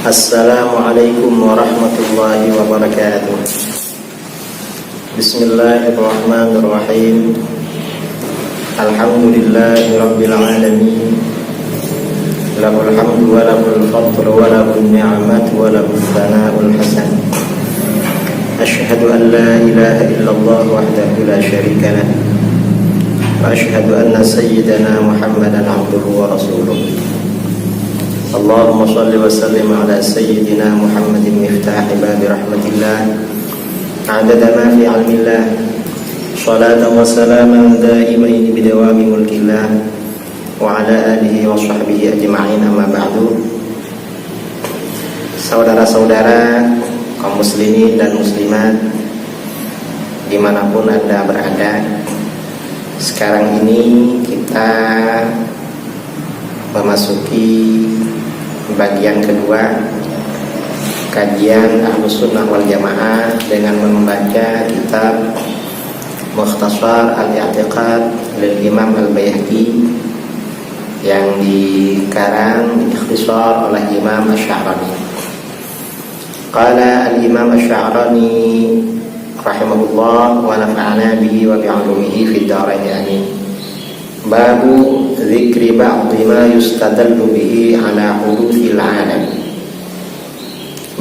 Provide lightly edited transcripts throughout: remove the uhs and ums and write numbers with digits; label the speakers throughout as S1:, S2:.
S1: Assalamualaikum warahmatullahi wabarakatuh. Bismillahirrahmanirrahim. Alhamdulillahi rabbil alamin. Lahul hamdu wa lahul fadlu wa lahul ni'matu wa lahul thana'ul hasan. Asyhadu an la ilaha illallah wahdahu la syarika lah. Wa asyhadu anna sayyidana Muhammadan abduhu wa rasuluh. Allahumma salli wa sallim ala sayyidina Muhammadin miftahi babi rahmatillah adada ma fi ilmillah salatan wa salaman daimaini bidawami mulkillah wa ala alihi wa sahbihi ajma'in amma ba'du. Saudara-saudara kaum muslimin dan muslimat dimanapun Anda berada, sekarang ini kita memasuki bagian kedua kajian Ahlus Sunnah wal Jamaah dengan membaca kitab Mukhtasar Al-I'tiqad lil Imam Al-Baihaqi yang dikarang diikhtisar oleh Imam Asy-Sya'rani. Qala Al-Imam Asy-Sya'rani rahimahullah wa nafa'ana bihi wa bi'ulumihi fid dharain amin. Babu dzikri ba'dhi ma yustadallu bihi ala hudutsil alam.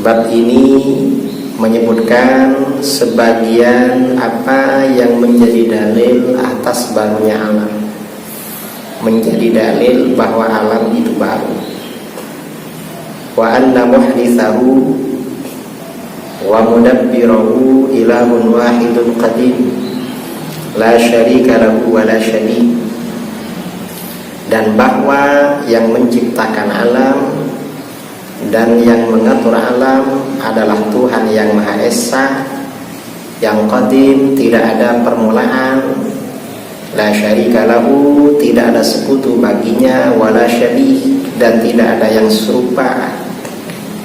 S1: Bab ini menyebutkan sebagian apa yang menjadi dalil atas barunya alam, menjadi dalil bahwa alam itu baru. Wa anna muhditsahu wa mudabbirahu ilahun wahidun qadim la syarika lahu wa la syarika. Dan bahwa yang menciptakan alam dan yang mengatur alam adalah Tuhan yang Maha Esa, yang qadim, tidak ada permulaan, la syarika lahu, tidak ada sekutu baginya, wala syabih, dan tidak ada yang serupa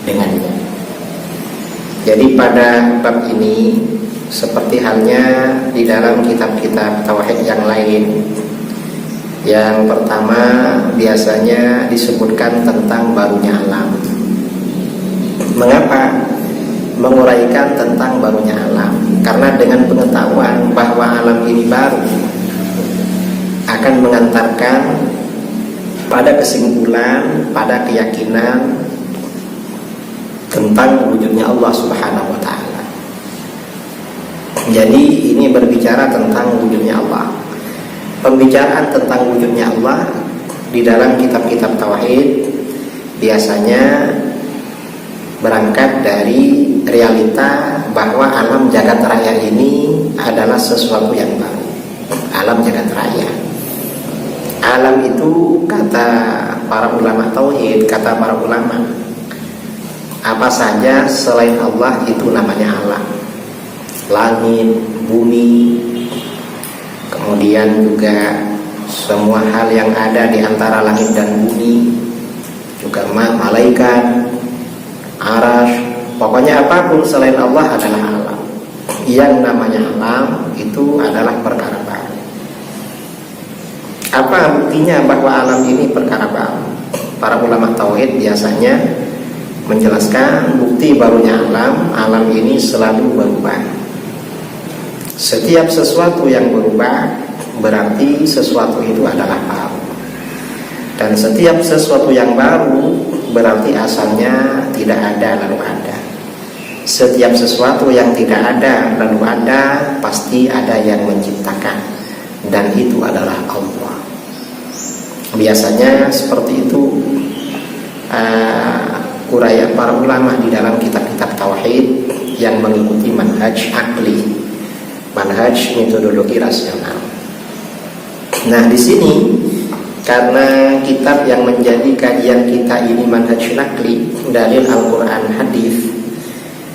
S1: dengannya. Jadi pada bab ini, seperti halnya di dalam kitab-kitab tauhid yang lain, yang pertama biasanya disebutkan tentang barunya alam. Mengapa menguraikan tentang barunya alam? Karena dengan pengetahuan bahwa alam ini baru akan mengantarkan pada kesimpulan, pada keyakinan tentang wujudnya Allah Subhanahu wa ta'ala. Jadi ini berbicara tentang wujudnya Allah. Pembicaraan tentang wujudnya Allah di dalam kitab-kitab tauhid biasanya berangkat dari realita bahwa alam jagat raya ini adalah sesuatu yang baru. Alam jagat raya, alam itu kata para ulama tauhid, kata para ulama, apa saja selain Allah itu namanya alam. Langit, bumi, kemudian juga semua hal yang ada di antara langit dan bumi, juga malaikat, arasy, pokoknya apapun selain Allah adalah alam. Yang namanya alam itu adalah perkara baru. Apa buktinya bahwa alam ini perkara baru? Para ulama tauhid biasanya menjelaskan bukti barunya alam, alam ini selalu berubah. Setiap sesuatu yang berubah berarti sesuatu itu adalah baru. Dan setiap sesuatu yang baru berarti asalnya tidak ada lalu ada. Setiap sesuatu yang tidak ada lalu ada, pasti ada yang menciptakan, dan itu adalah Allah. Biasanya seperti itu uraian para ulama di dalam kitab-kitab tauhid yang mengikuti manhaj akli, manhaj metodologi rasional. Nah, di sini karena kitab yang menjadi kajian kita ini manhaj nakli, dalil Al-Quran, hadis,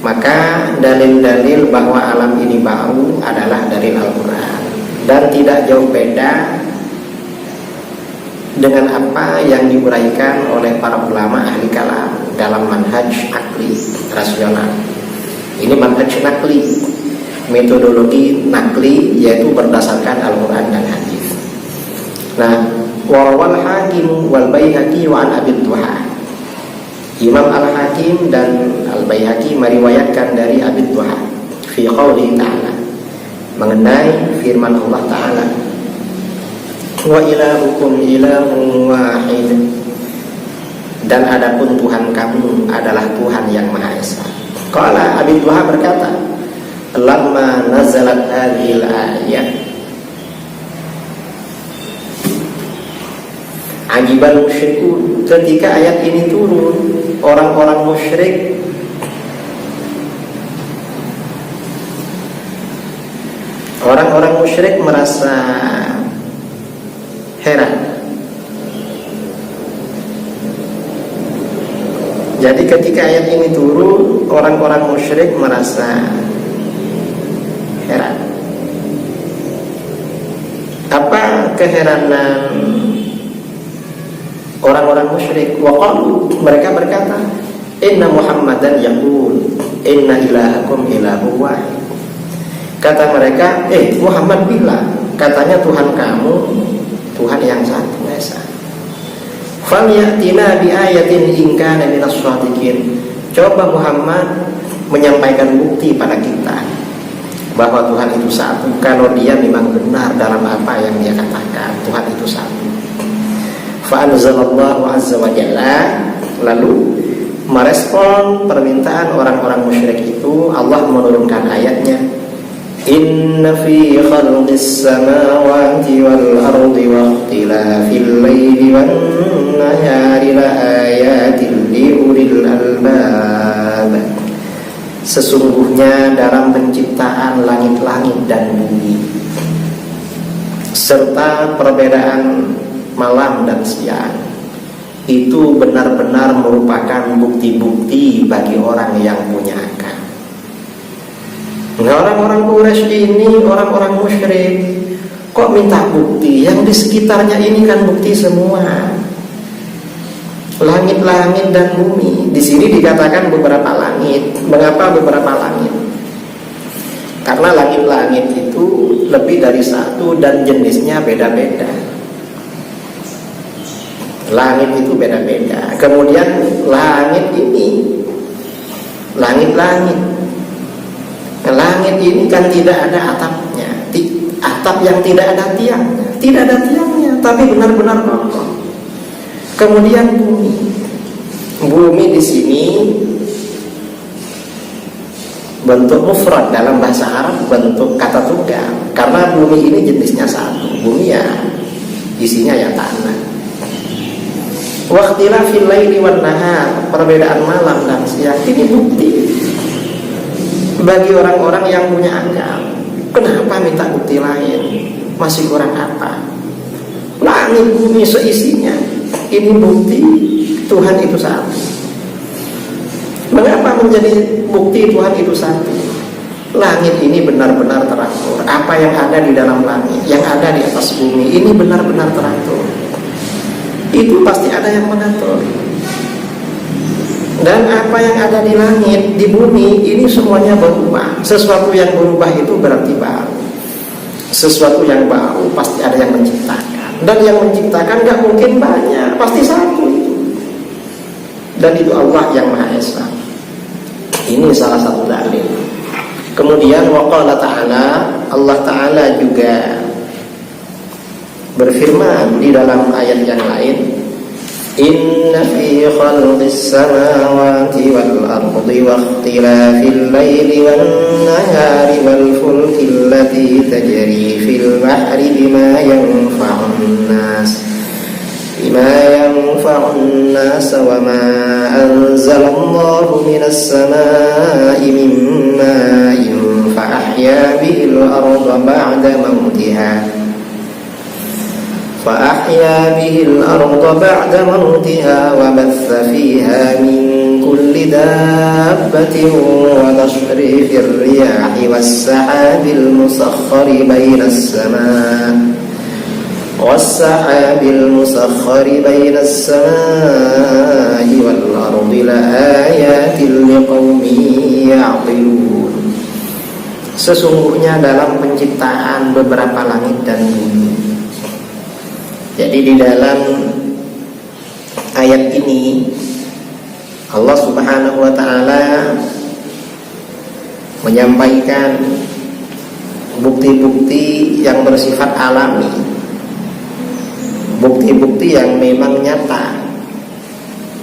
S1: maka dalil-dalil bahwa alam ini baru adalah dalil Al-Quran, dan tidak jauh beda dengan apa yang diuraikan oleh para ulama ahli kalam dalam manhaj akli rasional. Ini manhaj nakli, metodologi nakli, yaitu berdasarkan Al-Quran dan hadis. Nah, warawal hakim wal baihaqi wa an Abi Duha. Imam Al-Hakim dan Al-Baihaqi meriwayatkan dari Abi Duha fi qouli ta'ala, mengenai firman Allah Ta'ala, wa ilahukum ilahun wahid, dan adapun Tuhan kamu adalah Tuhan yang Maha Esa. Qala Abi Duha berkata, lamma nazalat hadhil ayat ajibal musyrikun, ketika ayat ini turun, orang-orang musyrik merasa heran. Jadi ketika ayat ini turun, orang-orang musyrik merasa heran. Apa keheranan orang-orang musyrik? Waqalu, mereka berkata, inna Muhammadan yaqul inna ilahakum ilahu wahid. Kata mereka, Muhammad bilang, katanya Tuhan kamu Tuhan yang satu esa. Falyatina bi ayatin in kana minas shadiqin. Coba Muhammad menyampaikan bukti pada kita bahwa Tuhan itu satu, kalau dia memang benar dalam apa yang dia katakan, Tuhan itu satu. Fa anzalallahu azza wa jalla, lalu merespon permintaan orang-orang musyrik itu, Allah menurunkan ayatnya, inna fi khalqis samawati wal ardi wa ikhtilafil laili wan nahari la ayatin li ulil albab. Sesungguhnya dalam penciptaan langit-langit dan bumi serta perbedaan malam dan siang itu benar-benar merupakan bukti-bukti bagi orang yang punya akal. Nah, orang-orang Quraisy ini, orang-orang musyrik, kok minta bukti? Yang di sekitarnya ini kan bukti semua, langit-langit dan bumi. Di sini dikatakan beberapa langit. Mengapa beberapa langit? Karena langit-langit itu lebih dari satu dan jenisnya beda-beda. Langit itu beda-beda. Kemudian langit ini, langit-langit ini kan tidak ada atapnya, atap yang tidak ada tiangnya, tapi benar-benar kokoh. Kemudian bumi di sini bentuk mufrad, dalam bahasa Arab bentuk kata tunggal, karena bumi ini jenisnya satu, bumi ya isinya ya tanah. Waqtilafil laili wan nahar, perbedaan malam dan siang, ini bukti bagi orang-orang yang punya akal. Kenapa minta bukti lain? Masih kurang apa? Langit bumi seisinya, ini bukti Tuhan itu satu. Mengapa menjadi bukti Tuhan itu satu? Langit ini benar-benar teratur. Apa yang ada di dalam langit, yang ada di atas bumi, ini benar-benar teratur. Itu pasti ada yang mengatur. Dan apa yang ada di langit, di bumi, ini semuanya berubah. Sesuatu yang berubah itu berarti baru. Sesuatu yang baru pasti ada yang menciptakan. Dan yang menciptakan gak mungkin banyak, pasti satu itu. Dan itu Allah yang Maha Esa. Ini salah satu dalil. Kemudian waqala ta'ala, Allah Ta'ala juga berfirman di dalam ayat yang lain, inna fi khalqis samawati wal ardi wa ikhtilafil laili wan nahari wal fulki allati tajri fil bahri bima yanfa'un nas wa ma anzalallahu minas samai min ma'in fa ahya bil arda ba'da mautiha فأحيا به الأرض بعد موتها وبث فيها من كل دابة وتصريف الرياح والسحاب المسخر بين السماء والأرض لآيات لقوم يعقلون. Sesungguhnya dalam penciptaan beberapa langit dan bumi. Jadi di dalam ayat ini Allah Subhanahu wa ta'ala menyampaikan bukti-bukti yang bersifat alami, bukti-bukti yang memang nyata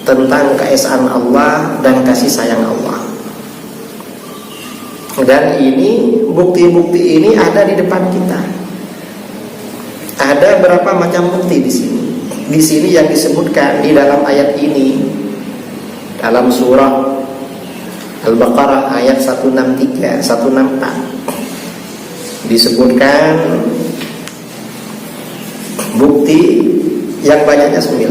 S1: tentang keesaan Allah dan kasih sayang Allah. Dan ini bukti-bukti ini ada di depan kita. Ada berapa macam bukti di sini? Di sini yang disebutkan di dalam ayat ini, dalam surah Al-Baqarah ayat 163, 164, disebutkan bukti yang banyaknya 9,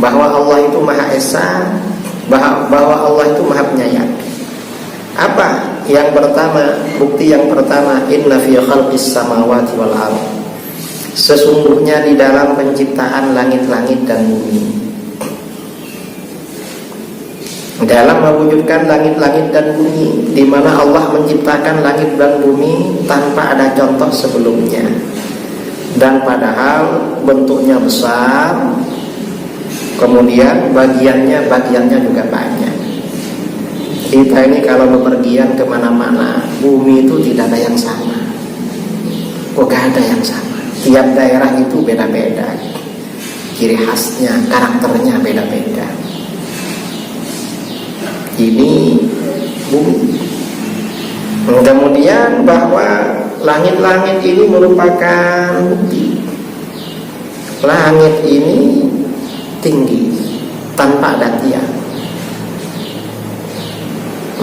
S1: bahwa Allah itu Maha Esa, bahwa Allah itu Maha Penyayang. Apa? Yang pertama, bukti yang pertama, inna fi khalqis samawati wal ardh, sesungguhnya di dalam penciptaan langit-langit dan bumi, dalam mewujudkan langit-langit dan bumi, di mana Allah menciptakan langit dan bumi tanpa ada contoh sebelumnya, dan padahal bentuknya besar, kemudian bagiannya juga banyak. Kita ini kalau bepergian kemana-mana, bumi itu tidak ada yang sama. Gak ada yang sama. Tiap daerah itu beda-beda, ciri khasnya, karakternya beda-beda. Ini bumi. Kemudian bahwa langit-langit ini merupakan bukti. Langit ini tinggi tanpa ada tiang.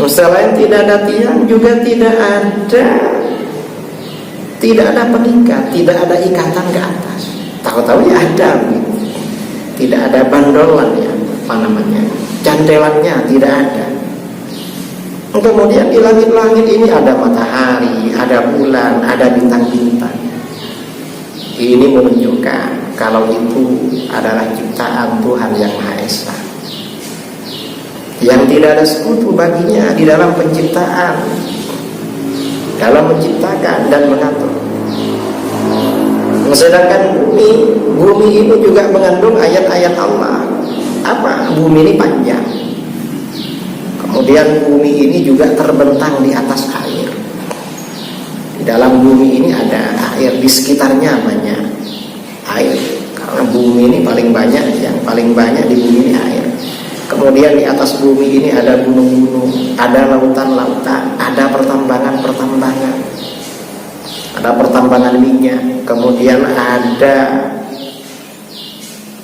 S1: Selain tidak ada tiang, juga tidak ada pengikat, tidak ada ikatan ke atas. Tahu-tahu ya ada, gitu. Tidak ada bandolan ya, candelannya tidak ada. Kemudian di langit-langit ini ada matahari, ada bulan, ada bintang-bintang. Ini menunjukkan kalau itu adalah ciptaan Tuhan yang Maha Esa, yang tidak ada sekutu baginya di dalam penciptaan, dalam menciptakan dan mengatur. Sedangkan bumi ini juga mengandung ayat-ayat Allah. Apa? Bumi ini panjang. Kemudian bumi ini juga terbentang di atas air. Di dalam bumi ini ada air, di sekitarnya banyak air. Karena bumi ini paling banyak, yang paling banyak di bumi ini air. Kemudian di atas bumi ini ada gunung-gunung, ada lautan-lautan, ada pertambangan-pertambangan, ada pertambangan minyak, kemudian ada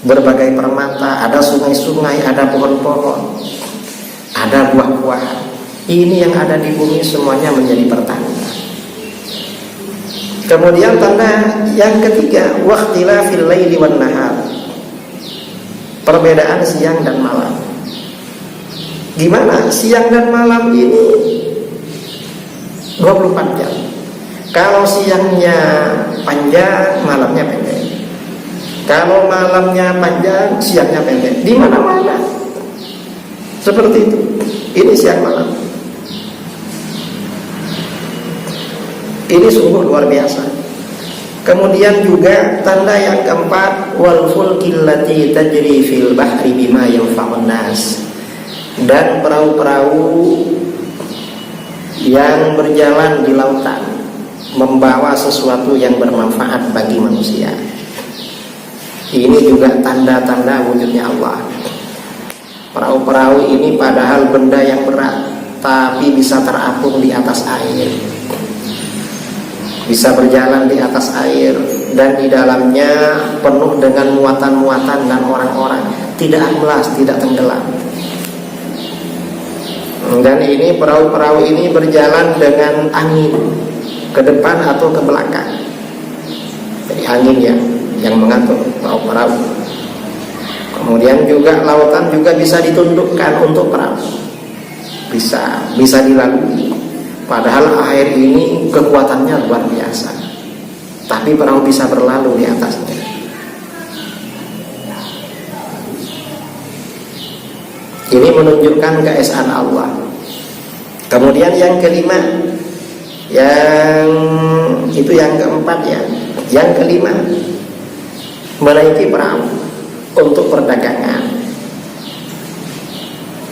S1: berbagai permata, ada sungai-sungai, ada pohon-pohon, ada buah-buahan. Ini yang ada di bumi semuanya menjadi pertanda. Kemudian tanda yang ketiga, waqtilafil laili wan nahar, perbedaan siang dan malam. Gimana? Siang dan malam ini 24 jam. Kalau siangnya panjang, malamnya pendek. Kalau malamnya panjang, siangnya pendek. Di mana-mana seperti itu. Ini siang malam. Ini sungguh luar biasa. Kemudian juga tanda yang keempat, wal fulkil lati tajri fil bahri bima yanfa'un nas, dan perahu-perahu yang berjalan di lautan membawa sesuatu yang bermanfaat bagi manusia. Ini juga tanda-tanda wujudnya Allah. Perahu-perahu ini padahal benda yang berat, tapi bisa terapung di atas air, bisa berjalan di atas air, dan di dalamnya penuh dengan muatan-muatan dan orang-orang, tidak amblas, tidak tenggelam. Dan ini perahu-perahu ini berjalan dengan angin ke depan atau ke belakang. Jadi angin ya yang mengatur perahu-perahu. Kemudian juga lautan juga bisa ditundukkan untuk perahu, bisa dilalui. Padahal air ini kekuatannya luar biasa, tapi perahu bisa berlalu di atasnya. Ini menunjukkan keesaan Allah. Kemudian yang kelima, yang itu yang keempat ya. Yang kelima, menaiki perahu untuk perdagangan.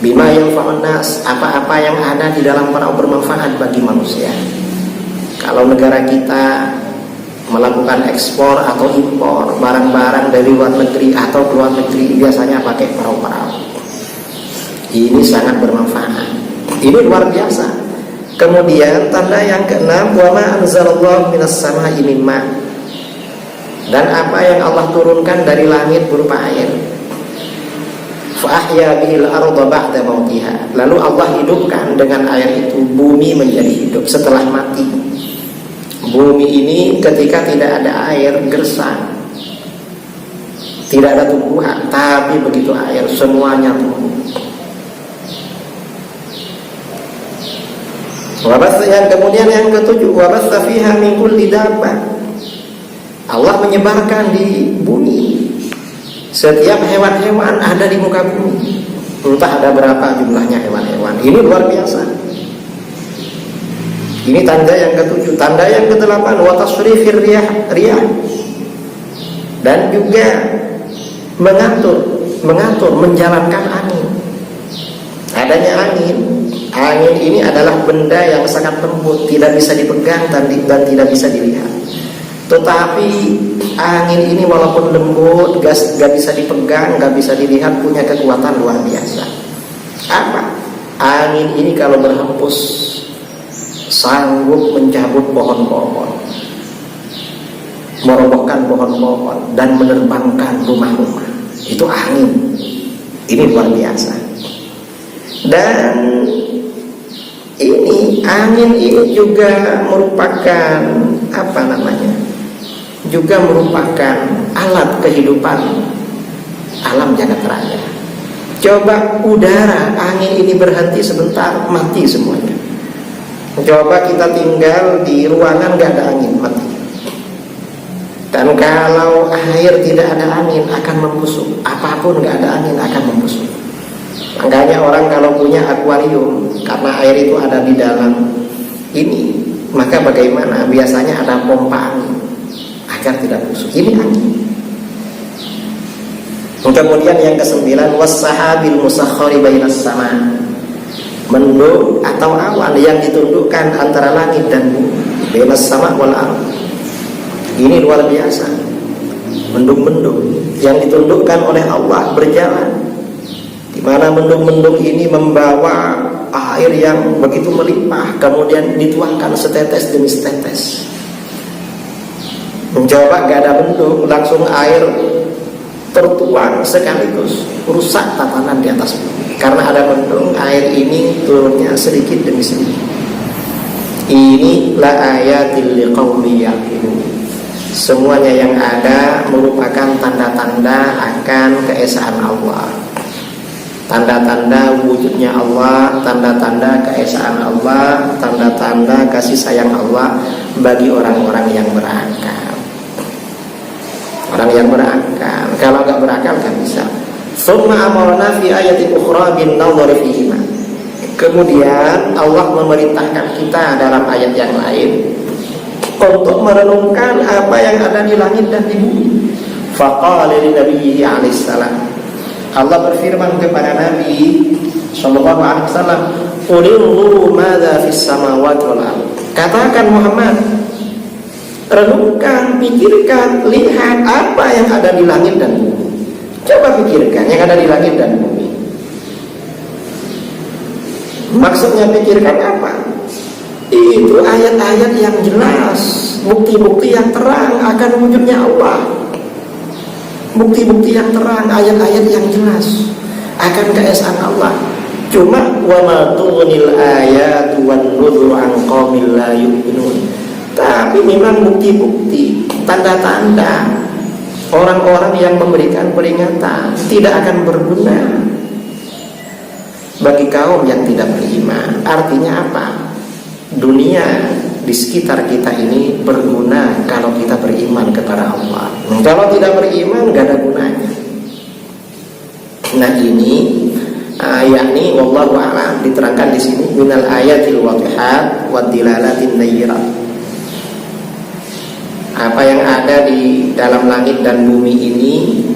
S1: bima yanfa'un nas, apa-apa yang ada di dalam perahu bermanfaat bagi manusia. Kalau negara kita melakukan ekspor atau impor barang-barang dari luar negeri atau ke luar negeri, biasanya pakai perahu-perahu. Ini sangat bermanfaat. Ini luar biasa. Kemudian tanda yang keenam, wa ma anzalallahu minas samaa'i min ma', dan apa yang Allah turunkan dari langit berupa air. Fa ahya bihil arda ba'da mautiha, lalu Allah hidupkan dengan air itu bumi menjadi hidup setelah mati. Bumi ini ketika tidak ada air gersang, tidak ada tumbuhan, tapi begitu air semuanya tumbuh. Kemudian yang ketujuh, wabatsa fiha min kulli dabbah, Allah menyebarkan di bumi setiap hewan-hewan ada di muka bumi. Entah ada berapa jumlahnya hewan-hewan. Ini luar biasa. Ini tanda yang ketujuh. Tanda yang kedelapan, wa tasrifir riyah, dan juga mengatur, menjalankan angin. Adanya angin ini adalah benda yang sangat lembut, tidak bisa dipegang dan tidak bisa dilihat. Tetapi angin ini walaupun lembut, gak bisa dipegang, gak bisa dilihat, punya kekuatan luar biasa. Apa? Angin ini kalau berhembus sanggup mencabut pohon-pohon, merobohkan pohon-pohon, dan menerbangkan rumah-rumah. Itu angin. Ini luar biasa. Dan ini angin ini juga merupakan juga merupakan alat kehidupan alam jagat raya. Coba udara, angin ini berhenti sebentar, mati semuanya. Coba kita tinggal di ruangan gak ada angin, mati. Dan kalau air tidak ada angin akan membusuk. Apapun gak ada angin akan membusuk. Makanya orang kalau punya akuarium, karena air itu ada di dalam ini, maka bagaimana? Biasanya ada pompa angin agar tidak busuk. Ini angin. Kemudian yang kesembilan, was-sahabil musakhkhari bainas sama', mendung atau awan yang ditundukkan antara langit dan bumi, bainas sama' wal ardh. Ini luar biasa. Mendung-mendung yang ditundukkan oleh Allah berjalan, di mana mendung-mendung ini membawa air yang begitu melimpah, kemudian dituangkan setetes demi setetes. Mencoba gak ada mendung, langsung air tertuang sekaligus, rusak tatanan di atas bumi. Karena ada mendung, air ini turunnya sedikit demi sedikit. Ini la ayatil liqaumi yaqilun. Semuanya yang ada merupakan tanda-tanda akan keesaan Allah, tanda-tanda wujudnya Allah, tanda-tanda keesaan Allah, tanda-tanda kasih sayang Allah bagi orang-orang yang berakal. Orang yang berakal, kalau nggak berakal kan bisa. Tsumma amarna fi ayatin ukhra bin nadhari fihima. Kemudian Allah memerintahkan kita dalam ayat yang lain untuk merenungkan apa yang ada di langit dan di bumi. Faqala li nabiyyi alaihi salam, Allah berfirman kepada Nabi sallallahu alaihi wasallam, "Qul unzuru madza fis samawati wal ardh." Katakan Muhammad, renungkan, pikirkan, lihat apa yang ada di langit dan bumi. Coba pikirkan yang ada di langit dan bumi. Maksudnya pikirkan apa? Itu ayat-ayat yang jelas, bukti-bukti yang terang akan wujudnya Allah. Bukti-bukti yang terang, ayat-ayat yang jelas akan keesaan Allah. Cuma wa ma tughnil ayatu wan nuzur an qaumil la yu'minun. Tapi memang bukti-bukti, tanda-tanda orang-orang yang memberikan peringatan tidak akan berguna bagi kaum yang tidak beriman. Artinya apa? Dunia di sekitar kita ini berguna kalau kita beriman kepada Allah. Kalau tidak beriman, gak ada gunanya. Nah ini yakni wallahu a'lam diterangkan di sini minal ayatil wadihat wad dilalatin nayyirat. Apa yang ada di dalam langit dan bumi ini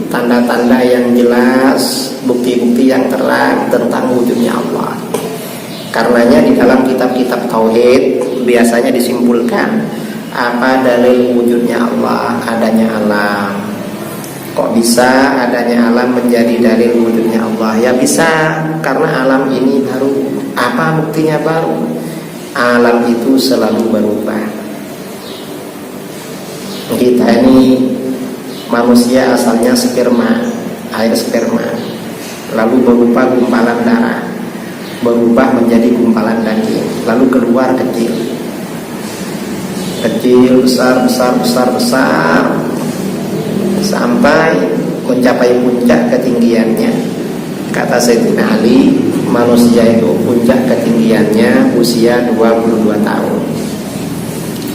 S1: tanda-tanda yang jelas, bukti-bukti yang terang tentang wujudnya Allah. Karenanya di dalam kitab-kitab tauhid biasanya disimpulkan, apa dalil wujudnya Allah? Adanya alam. Kok bisa adanya alam menjadi dalil wujudnya Allah? Ya bisa, karena alam ini baru. Apa buktinya baru? Alam itu selalu berubah. Kita ini manusia asalnya sperma, air sperma, lalu berubah gumpalan darah, berubah menjadi gumpalan daging, lalu keluar kecil, besar, sampai mencapai puncak ketinggiannya. Kata Sayyidina Ali, manusia itu puncak ketinggiannya usia 22 tahun.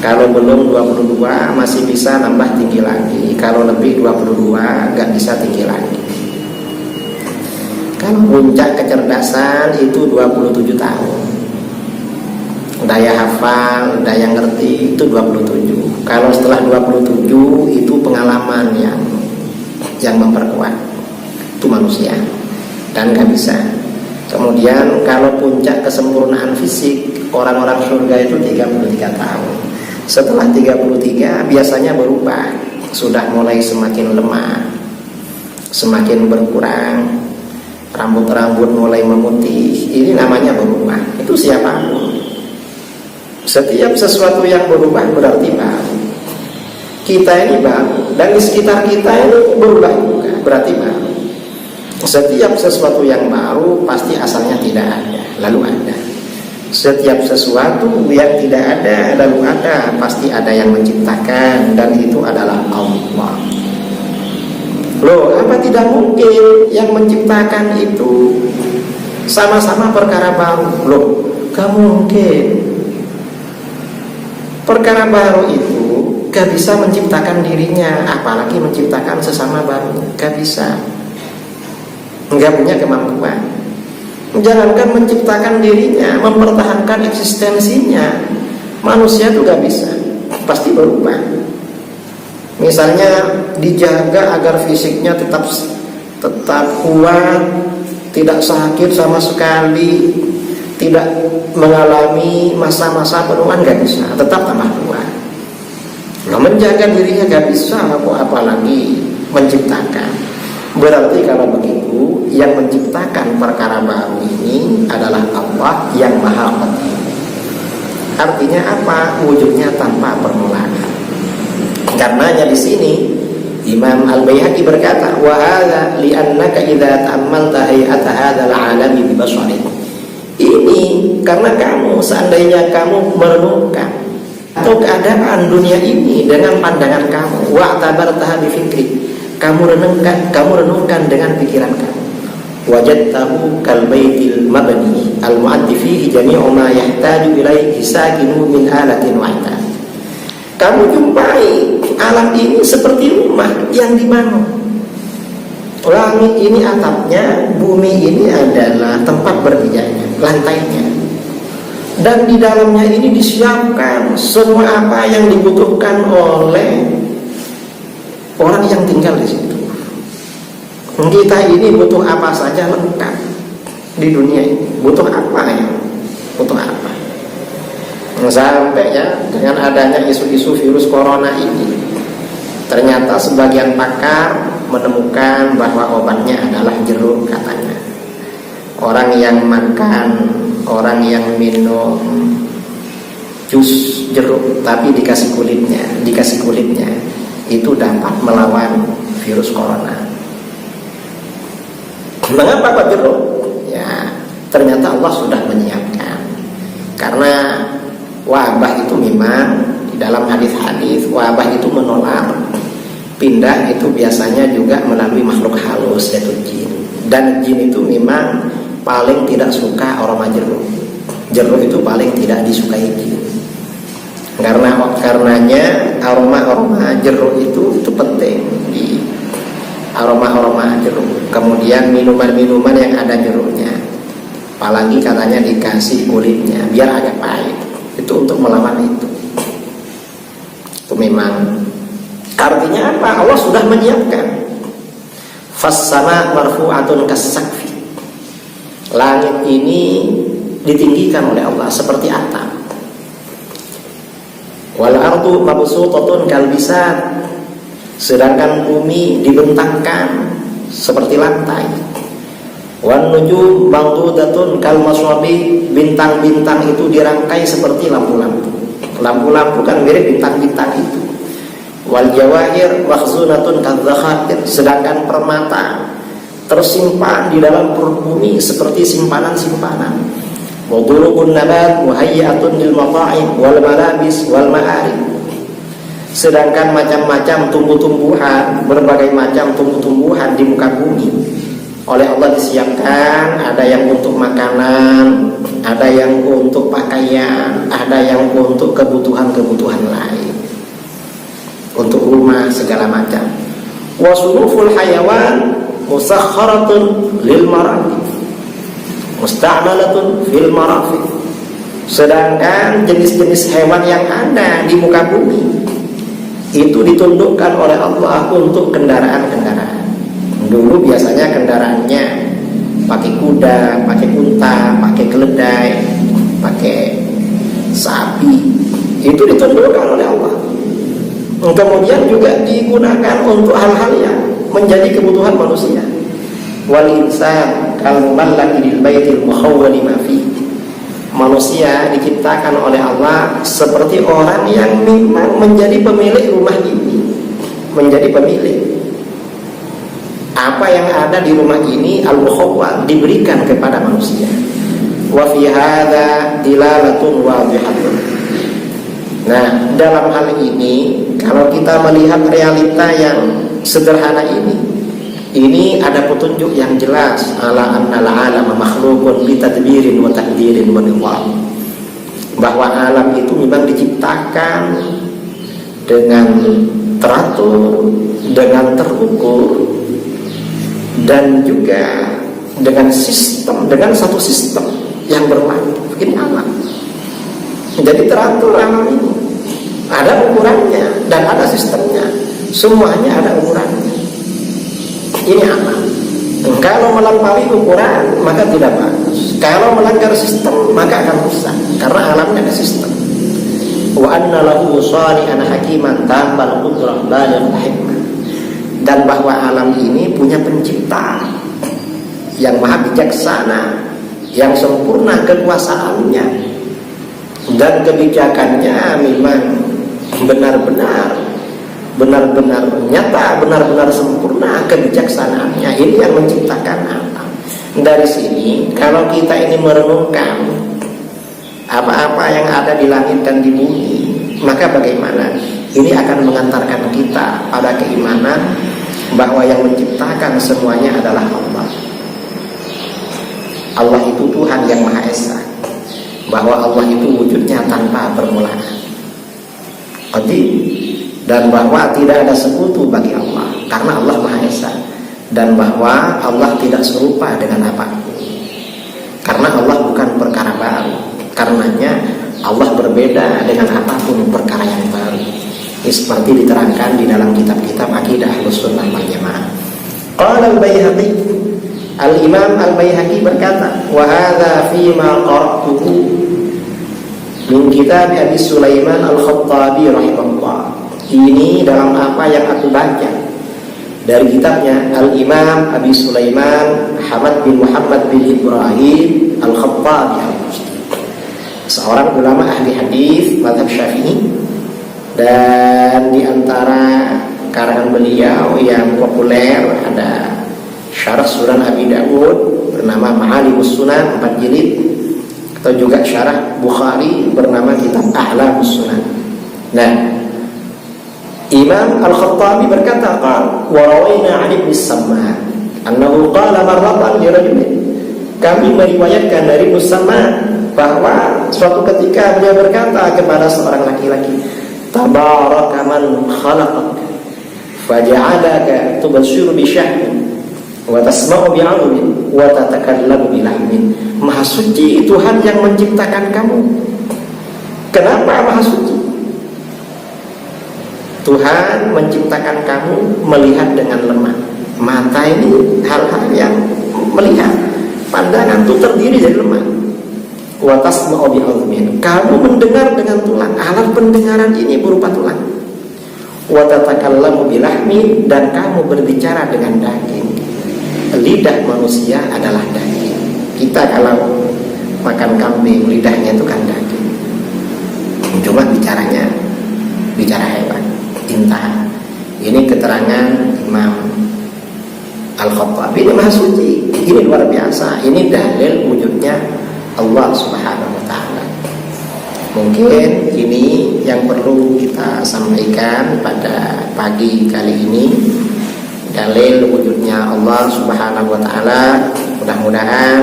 S1: Kalau belum 22 masih bisa nambah tinggi lagi. Kalau lebih 22 gak bisa tinggi lagi. Kalau puncak kecerdasan itu 27 tahun. Daya hafal, daya ngerti itu 27. Kalau setelah 27 itu pengalaman yang memperkuat. Itu manusia. Dan gak bisa. Kemudian kalau puncak kesempurnaan fisik, orang-orang surga itu 33 tahun. Setelah 33 biasanya berubah, sudah mulai semakin lemah, semakin berkurang, rambut-rambut mulai memutih. Ini namanya berubah. Itu siapapun. Setiap sesuatu yang berubah berarti baru. Kita ini baru, dan di sekitar kita ini berubah juga, berarti baru. Setiap sesuatu yang baru pasti asalnya tidak ada, lalu ada. Setiap sesuatu yang tidak ada lalu ada, pasti ada yang menciptakan, dan itu adalah Allah. Loh, apa tidak mungkin yang menciptakan itu sama-sama perkara baru? Loh, gak mungkin. Perkara baru itu gak bisa menciptakan dirinya, apalagi menciptakan sesama baru. Gak bisa, gak punya kemampuan. Jangankan menciptakan dirinya, mempertahankan eksistensinya, manusia itu gak bisa, pasti berubah. Misalnya dijaga agar fisiknya tetap kuat, tidak sakit sama sekali, tidak mengalami masa-masa penuaan, gak bisa, tetap tambah tua. Nah, menjaga dirinya gak bisa, apalagi menciptakan. Berarti kalau begitu, yang menciptakan perkara baru ini adalah Allah yang Maha Qadir. Artinya apa? Wujudnya tanpa permulaan. Karenanya di sini Imam Al-Baihaqi berkata, wa hadza li'annaka idza ta'ammalta hay'ata hadzal 'alami bi basarik. Ini karena kamu, seandainya kamu merenungkan atau keadaan dunia ini dengan pandangan kamu, wa tabartaha bi fikri, kamu renungkan dengan pikiran kamu, wajadtahu kal baitil mabni al mu'addi fihi jami'u ma yahtaju ilaihi sakinu min alatin wahda. Kamu jumpai alam ini seperti rumah yang dibangun. Langit ini atapnya, bumi ini adalah tempat berpijaknya, lantainya, dan di dalamnya ini disiapkan semua apa yang dibutuhkan oleh orang yang tinggal di situ. Kita ini butuh apa saja lengkap di dunia ini. Butuh apa ya? Butuh apa? Sampai dengan adanya isu-isu virus corona ini, ternyata sebagian pakar menemukan bahwa obatnya adalah jeruk katanya. Orang yang makan, orang yang minum jus jeruk tapi dikasih kulitnya itu dapat melawan virus corona. Mengapa kok jeruk? Ya, ternyata Allah sudah menyiapkan. Karena wabah itu memang di dalam hadis-hadis wabah itu menular. Pindah itu biasanya juga melalui makhluk halus, yaitu jin. Dan jin itu memang paling tidak suka aroma jeruk. Jeruk itu paling tidak disukai jin. Karenanya aroma jeruk itu penting, di aroma jeruk. Kemudian minuman-minuman yang ada jeruknya, apalagi katanya dikasih kulitnya biar agak pahit, itu untuk melawan itu memang Artinya apa? Allah sudah menyiapkan. Fas-sama marfu'atun kas-saqfi. Langit ini ditinggikan oleh Allah seperti atap. Wal ardu mabsutatun kalbisat. Sedangkan bumi dibentangkan seperti lantai. Wan nujum mangdudatun kal maswabi. Bintang-bintang itu dirangkai seperti lampu-lampu. Lampu-lampu kan mirip bintang-bintang itu. Wal jawahir makhzunatun kadzakhatir. Sedangkan permata tersimpan di dalam perut bumi seperti simpanan-simpanan. Wa durubun nabat muhayyatun lil mata'im wal malabis wal ma'arib. Sedangkan macam-macam tumbuh-tumbuhan, berbagai macam tumbuh-tumbuhan di muka bumi oleh Allah disiapkan. Ada yang untuk makanan, ada yang untuk pakaian, ada yang untuk kebutuhan-kebutuhan lain, untuk rumah segala macam. Wa sunuful hayawan musakharatun lil marafik musta'malatun fil marafik. Sedangkan jenis-jenis hewan yang ada di muka bumi itu ditundukkan oleh Allah untuk kendaraan-kendaraan. Dulu biasanya kendaraannya pakai kuda, pakai unta, pakai keledai, pakai sapi. Itu ditundukkan oleh Allah. Kemudian juga digunakan untuk hal-hal yang menjadi kebutuhan manusia. Wal insan kal mumallaki lil baitil mukhawwali ma fi. Manusia diciptakan oleh Allah seperti orang yang memang menjadi pemilik rumah ini, menjadi pemilik. Apa yang ada di rumah ini al-mukhawwal diberikan kepada manusia. Wa fi hadza dilalatun wadhihatun. Nah, dalam hal ini kalau kita melihat realita yang sederhana ini ada petunjuk yang jelas ala annal alama makhluqun bi tadbirin wa taqdirin wa nizam. Bahwa alam itu memang diciptakan dengan teratur, dengan terukur, dan juga dengan sistem, dengan satu sistem yang berlaku. Ini alam. Jadi teratur alam ini. Ada ukurannya dan ada sistemnya. Semuanya ada ukurannya. Ini amal. Kalau melampaui ukuran maka tidak bagus. Kalau melanggar sistem maka akan rusak. Karena alamnya ada sistem. Wa anna lahu shani'an hakiman tambal qudrah baligh hikmah. Dan bahwa alam ini punya pencipta yang maha bijaksana, yang sempurna kekuasaannya, dan kebijakannya memang benar-benar nyata, benar-benar sempurna kebijaksanaannya. Ini yang menciptakan alam. Dari sini kalau kita ini merenungkan apa-apa yang ada di langit dan di bumi, maka bagaimana? Ini akan mengantarkan kita pada keimanan bahwa yang menciptakan semuanya adalah Allah. Allah itu Tuhan yang Maha Esa. Bahwa Allah itu wujudnya tanpa permulaan. Dan bahwa tidak ada sekutu bagi Allah karena Allah Maha Esa. Dan bahwa Allah tidak serupa dengan apapun karena Allah bukan perkara baru. Karenanya Allah berbeda dengan apapun perkara yang baru. Ini seperti diterangkan di dalam kitab-kitab akidah Ahlus Sunnah wal Jamaah. Qala al-Baihaqi, Al-Imam Al-Baihaqi berkata, wa hadza fi ma qara'tuhu min kitab Abi Sulaiman Al-Khattabi rahimahullah. Ini dalam apa yang aku baca dari kitabnya Al-Imam Abi Sulaiman Hamad bin Muhammad bin Ibrahim Al-Khattabi, seorang ulama ahli hadis mazhab Syafi'i. Dan di antara karangan beliau yang populer ada syarah Sunan Abi Dawud bernama Ma'alimus Sunan 4 jilid, atau juga syarah Bukhari bernama kitab A'lamus Sunan. Nah, Imam Al-Khattabi berkata, qala wa rawayna 'an Ibnu Samman annahu qala marratan li rajulin. Kami meriwayatkan dari Ibnu Samman bahwa suatu ketika beliau berkata kepada seorang laki-laki, tabaraka man khalaqak faja'alaka tubshiru bi syahmin wa tasma'u bi 'udwin wa tatakallamu bi lahmin. Maha suci Tuhan yang menciptakan kamu. Kenapa maha suci? Tuhan menciptakan kamu melihat dengan lemah. Mata ini hal-hal yang melihat, pandangan itu terdiri dari lemah. Wa tasma'u bi'udhmin, kamu mendengar dengan tulang, alat pendengaran ini berupa tulang. Wa tatakallamu bilahmi, dan kamu berbicara dengan daging. Lidah manusia adalah daging. Kita kalau makan kambing, lidahnya itu kan daging. Cuma bicaranya bicara hewan, intahan. Ini keterangan Imam Al-Khattabi, ini maha suci, ini luar biasa. Ini dalil wujudnya Allah Subhanahu wa ta'ala. Mungkin ini yang perlu kita sampaikan pada pagi kali ini, dalil wujudnya Allah Subhanahu wa ta'ala. Mudah-mudahan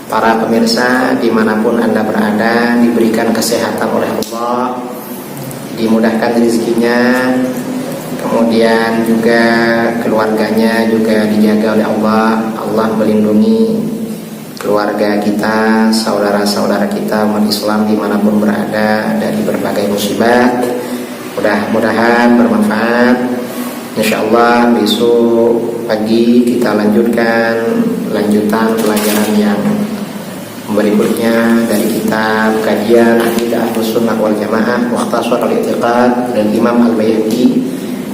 S1: para pemirsa dimanapun Anda berada diberikan kesehatan oleh Allah, dimudahkan rezekinya, kemudian juga keluarganya juga dijaga oleh Allah. Allah melindungi keluarga kita, saudara-saudara kita umat Islam dimanapun berada dari berbagai musibah. Mudah-mudahan bermanfaat. InsyaAllah besok pagi kita lanjutan pelajaran yang berikutnya dari kitab kajian Aqidah Ahlus Sunnah wal Jamaah Mukhtasar al-I'tiqad dan Imam Al-Baihaqi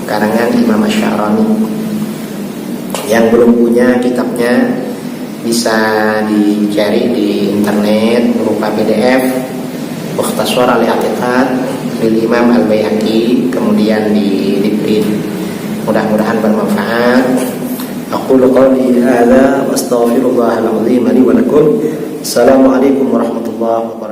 S1: karangan Imam Asy-Sya'rani. Yang belum punya kitabnya bisa dicari di internet berupa PDF Mukhtasar al-I'tiqad dari Imam Al-Baihaqi, kemudian di print. Mudah-mudahan bermanfaat. Aqulu qawli hadza wa astaghfirullahal azim li wa lakum. Assalamualaikum warahmatullahi wabarakatuh.